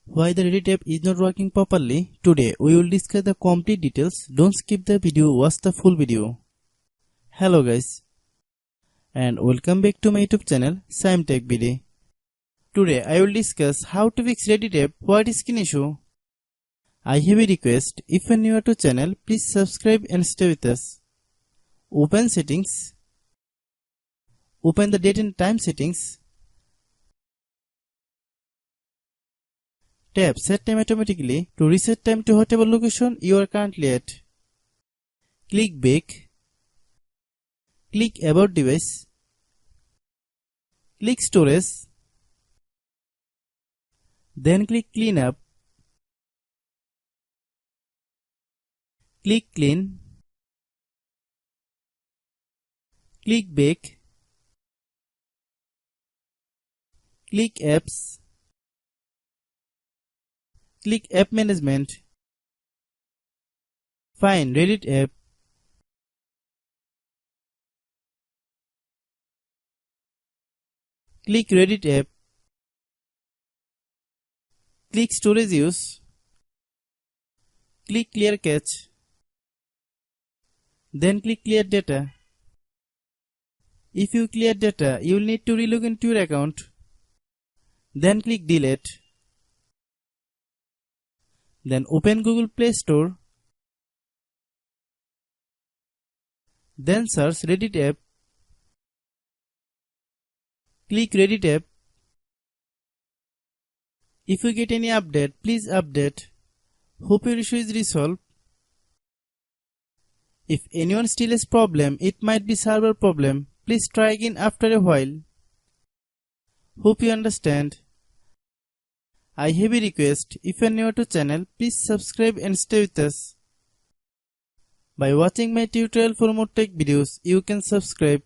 Why the Reddit app is not working properly? Today we will discuss the complete details. Don't skip the video, watch the full video. Hello guys and welcome back to my YouTube channel Shaem Tech Video. Today I will discuss how to fix Reddit app what screen issue. I have a request, if you are new to channel please subscribe and stay with us. Open settings. Open the date and time settings. Tap set time automatically to reset time to whatever location you are currently at. Click back. Click about device. Click storage. Then click clean up. Click clean. Click back. Click apps. Click app management. Find Reddit app. Click Reddit app. Click storage use. Click clear cache. Then click clear data. If you clear data, you will need to relog into your account. Then click delete. Then open Google Play Store. Then search Reddit app. Click Reddit app. If you get any update, please update. Hope your issue is resolved. If anyone still has problem, it might be server problem. Please try again after a while. Hope you understand. I have a request, if you are new to channel, please subscribe and stay with us. By watching my tutorial for more tech videos, you can subscribe.